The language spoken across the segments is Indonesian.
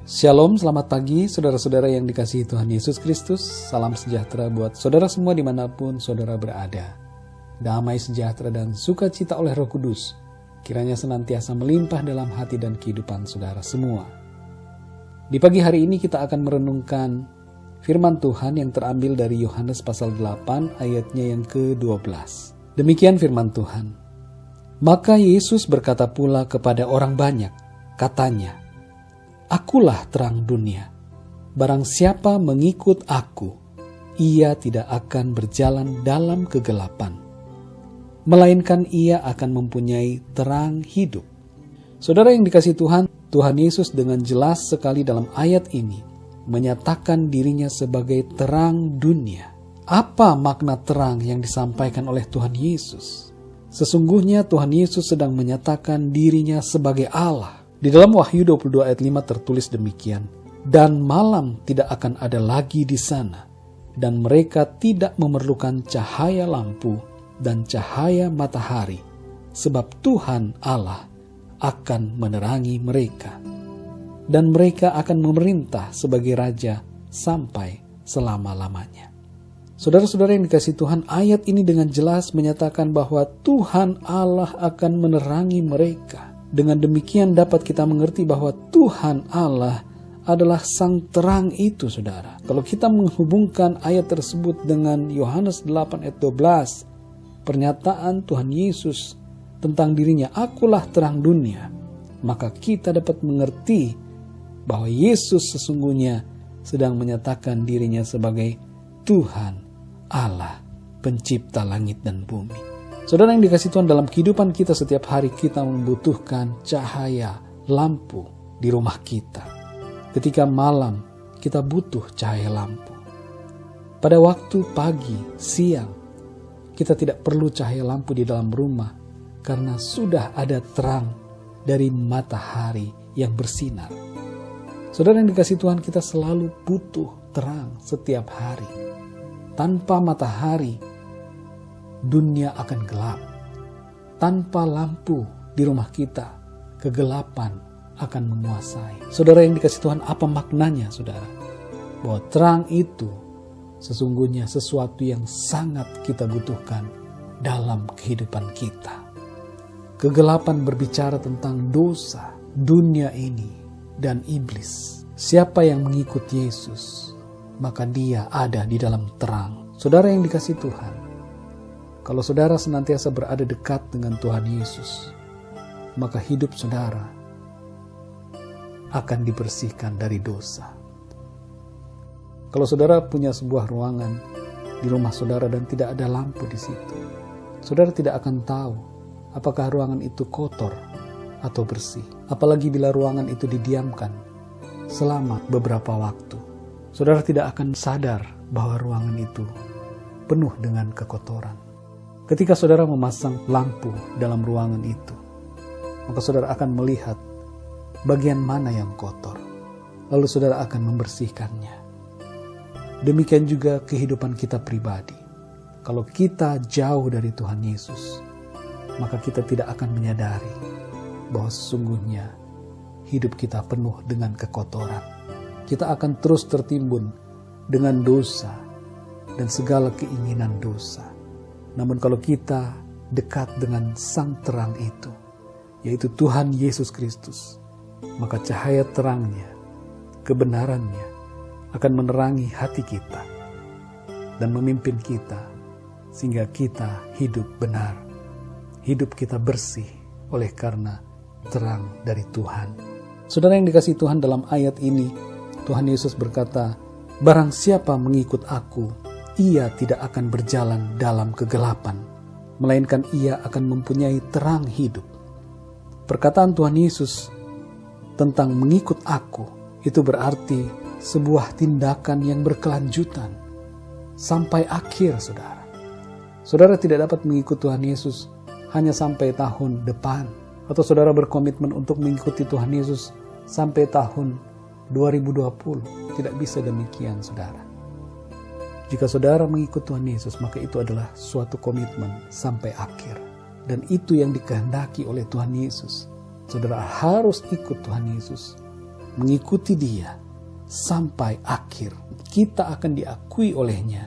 Shalom, selamat pagi saudara-saudara yang dikasihi Tuhan Yesus Kristus. Salam sejahtera buat saudara semua dimanapun saudara berada. Damai sejahtera dan sukacita oleh Roh Kudus kiranya senantiasa melimpah dalam hati dan kehidupan saudara semua. Di pagi hari ini kita akan merenungkan firman Tuhan yang terambil dari Yohanes pasal 8 ayatnya yang ke-12. Demikian firman Tuhan. Maka Yesus berkata pula kepada orang banyak, katanya, Akulah terang dunia. Barang siapa mengikut aku, ia tidak akan berjalan dalam kegelapan, melainkan ia akan mempunyai terang hidup. Saudara yang dikasihi Tuhan, Tuhan Yesus dengan jelas sekali dalam ayat ini menyatakan dirinya sebagai terang dunia. Apa makna terang yang disampaikan oleh Tuhan Yesus? Sesungguhnya Tuhan Yesus sedang menyatakan dirinya sebagai Allah. Di dalam Wahyu 22 ayat 5 tertulis demikian, dan malam tidak akan ada lagi di sana, dan mereka tidak memerlukan cahaya lampu dan cahaya matahari, sebab Tuhan Allah akan menerangi mereka, dan mereka akan memerintah sebagai raja sampai selama-lamanya. Saudara-saudara yang dikasihi Tuhan, ayat ini dengan jelas menyatakan bahwa Tuhan Allah akan menerangi mereka. Dengan demikian dapat kita mengerti bahwa Tuhan Allah adalah sang terang itu, saudara. Kalau kita menghubungkan ayat tersebut dengan Yohanes 8 ayat 12, pernyataan Tuhan Yesus tentang dirinya, akulah terang dunia, maka kita dapat mengerti bahwa Yesus sesungguhnya sedang menyatakan dirinya sebagai Tuhan Allah, pencipta langit dan bumi. Saudara yang dikasihi Tuhan, dalam kehidupan kita setiap hari kita membutuhkan cahaya lampu di rumah kita. Ketika malam kita butuh cahaya lampu. Pada waktu pagi, siang, kita tidak perlu cahaya lampu di dalam rumah karena sudah ada terang dari matahari yang bersinar. Saudara yang dikasihi Tuhan, kita selalu butuh terang setiap hari. Tanpa matahari, dunia akan gelap. Tanpa lampu di rumah kita, kegelapan akan menguasai. Saudara yang dikasihi Tuhan, apa maknanya, saudara? Bahwa terang itu sesungguhnya sesuatu yang sangat kita butuhkan dalam kehidupan kita. Kegelapan berbicara tentang dosa, dunia ini, dan iblis. Siapa yang mengikut Yesus, maka dia ada di dalam terang. Saudara yang dikasihi Tuhan, kalau saudara senantiasa berada dekat dengan Tuhan Yesus, maka hidup saudara akan dibersihkan dari dosa. Kalau saudara punya sebuah ruangan di rumah saudara dan tidak ada lampu di situ, saudara tidak akan tahu apakah ruangan itu kotor atau bersih. Apalagi bila ruangan itu didiamkan selama beberapa waktu, saudara tidak akan sadar bahwa ruangan itu penuh dengan kekotoran. Ketika saudara memasang lampu dalam ruangan itu, maka saudara akan melihat bagian mana yang kotor, lalu saudara akan membersihkannya. Demikian juga kehidupan kita pribadi. Kalau kita jauh dari Tuhan Yesus, maka kita tidak akan menyadari bahwa sesungguhnya hidup kita penuh dengan kekotoran. Kita akan terus tertimbun dengan dosa dan segala keinginan dosa. Namun kalau kita dekat dengan sang terang itu, yaitu Tuhan Yesus Kristus, maka cahaya terangnya, kebenarannya akan menerangi hati kita dan memimpin kita sehingga kita hidup benar. Hidup kita bersih oleh karena terang dari Tuhan. Saudara yang dikasihi Tuhan, dalam ayat ini Tuhan Yesus berkata, barang siapa mengikut aku, ia tidak akan berjalan dalam kegelapan, melainkan ia akan mempunyai terang hidup. Perkataan Tuhan Yesus tentang mengikut aku, itu berarti sebuah tindakan yang berkelanjutan sampai akhir, saudara. Saudara tidak dapat mengikut Tuhan Yesus hanya sampai tahun depan, atau saudara berkomitmen untuk mengikuti Tuhan Yesus sampai tahun 2020. Tidak bisa demikian, saudara. Jika saudara mengikut Tuhan Yesus, maka itu adalah suatu komitmen sampai akhir. Dan itu yang dikehendaki oleh Tuhan Yesus. Saudara harus ikut Tuhan Yesus mengikuti Dia sampai akhir. Kita akan diakui olehnya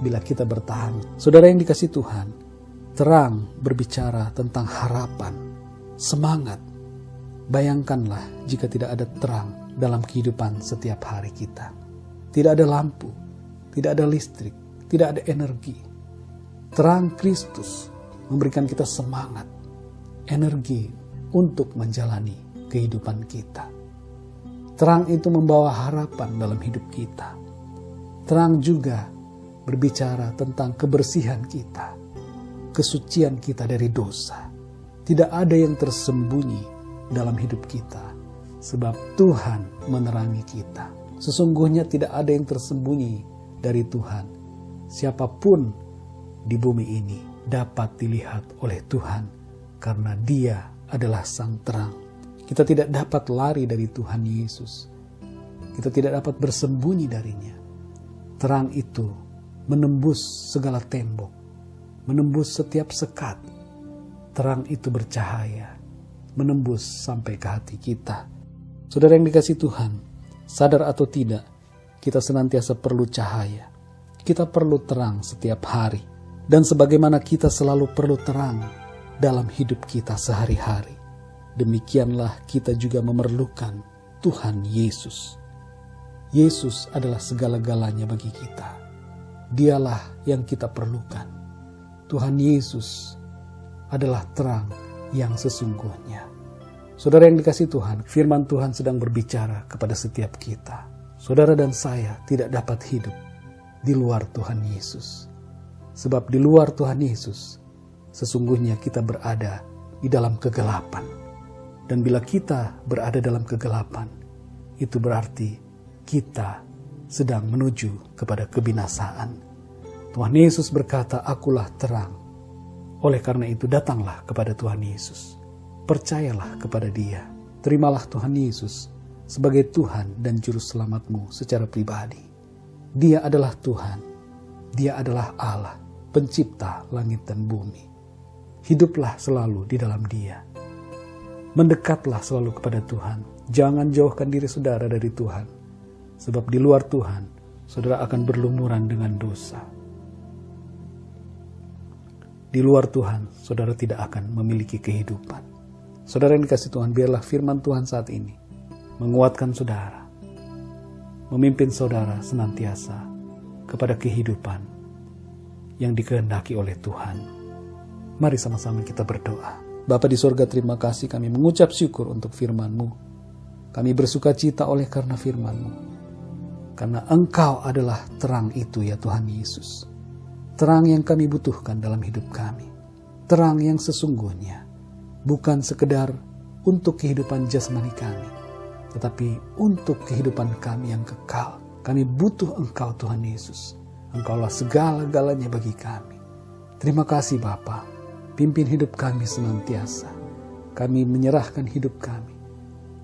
bila kita bertahan. Saudara yang dikasihi Tuhan, terang berbicara tentang harapan, semangat. Bayangkanlah jika tidak ada terang dalam kehidupan setiap hari kita. Tidak ada lampu, tidak ada listrik, tidak ada energi. Terang Kristus memberikan kita semangat, energi untuk menjalani kehidupan kita. Terang itu membawa harapan dalam hidup kita. Terang juga berbicara tentang kebersihan kita, kesucian kita dari dosa. Tidak ada yang tersembunyi dalam hidup kita, sebab Tuhan menerangi kita. Sesungguhnya tidak ada yang tersembunyi dari Tuhan. Siapapun di bumi ini dapat dilihat oleh Tuhan, karena Dia adalah Sang Terang. Kita tidak dapat lari dari Tuhan Yesus. Kita tidak dapat bersembunyi darinya. Terang itu menembus segala tembok, menembus setiap sekat. Terang itu bercahaya, menembus sampai ke hati kita. Saudara yang dikasihi Tuhan, sadar atau tidak, kita senantiasa perlu cahaya. Kita perlu terang setiap hari. Dan sebagaimana kita selalu perlu terang dalam hidup kita sehari-hari, demikianlah kita juga memerlukan Tuhan Yesus. Yesus adalah segala-galanya bagi kita. Dialah yang kita perlukan. Tuhan Yesus adalah terang yang sesungguhnya. Saudara yang dikasihi Tuhan, firman Tuhan sedang berbicara kepada setiap kita. Saudara dan saya tidak dapat hidup di luar Tuhan Yesus. Sebab di luar Tuhan Yesus, sesungguhnya kita berada di dalam kegelapan. Dan bila kita berada dalam kegelapan, itu berarti kita sedang menuju kepada kebinasaan. Tuhan Yesus berkata, "Akulah terang." Oleh karena itu, datanglah kepada Tuhan Yesus. Percayalah kepada Dia. Terimalah Tuhan Yesus sebagai Tuhan dan Juru Selamatmu secara pribadi. Dia adalah Tuhan. Dia adalah Allah, pencipta langit dan bumi. Hiduplah selalu di dalam Dia. Mendekatlah selalu kepada Tuhan. Jangan jauhkan diri saudara dari Tuhan. Sebab di luar Tuhan, saudara akan berlumuran dengan dosa. Di luar Tuhan, saudara tidak akan memiliki kehidupan. Saudara yang dikasihi Tuhan, biarlah firman Tuhan saat ini menguatkan saudara, memimpin saudara senantiasa kepada kehidupan yang dikehendaki oleh Tuhan. Mari sama-sama kita berdoa. Bapa di sorga, terima kasih, kami mengucap syukur untuk firman-Mu. Kami bersuka cita oleh karena firman-Mu. Karena Engkau adalah terang itu ya Tuhan Yesus. Terang yang kami butuhkan dalam hidup kami. Terang yang sesungguhnya. Bukan sekedar untuk kehidupan jasmani kami, tetapi untuk kehidupan kami yang kekal. Kami butuh Engkau Tuhan Yesus. Engkaulah segala-galanya bagi kami. Terima kasih Bapa. Pimpin hidup kami senantiasa. Kami menyerahkan hidup kami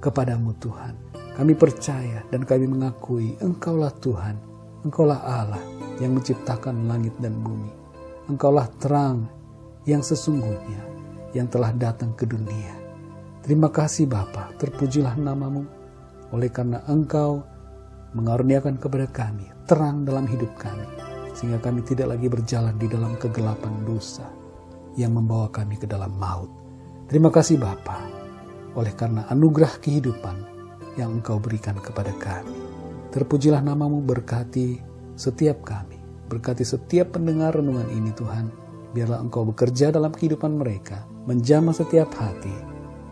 kepadamu Tuhan. Kami percaya dan kami mengakui Engkaulah Tuhan. Engkaulah Allah yang menciptakan langit dan bumi. Engkaulah terang yang sesungguhnya yang telah datang ke dunia. Terima kasih Bapa, terpujilah nama-Mu. Oleh karena Engkau mengaruniakan kepada kami terang dalam hidup kami, sehingga kami tidak lagi berjalan di dalam kegelapan dosa yang membawa kami ke dalam maut. Terima kasih Bapa, oleh karena anugerah kehidupan yang Engkau berikan kepada kami. Terpujilah nama-Mu, berkati setiap kami, berkati setiap pendengar renungan ini Tuhan. Biarlah Engkau bekerja dalam kehidupan mereka, menjamah setiap hati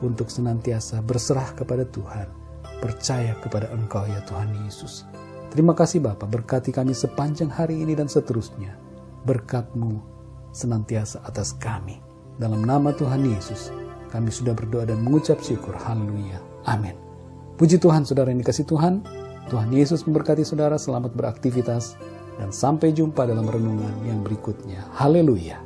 untuk senantiasa berserah kepada Tuhan, percaya kepada Engkau ya Tuhan Yesus. Terima kasih Bapa, berkati kami sepanjang hari ini dan seterusnya. Berkat-Mu senantiasa atas kami. Dalam nama Tuhan Yesus, kami sudah berdoa dan mengucap syukur. Haleluya. Amin. Puji Tuhan, saudara yang dikasihi Tuhan. Tuhan Yesus memberkati saudara, selamat beraktivitas, dan sampai jumpa dalam renungan yang berikutnya. Haleluya.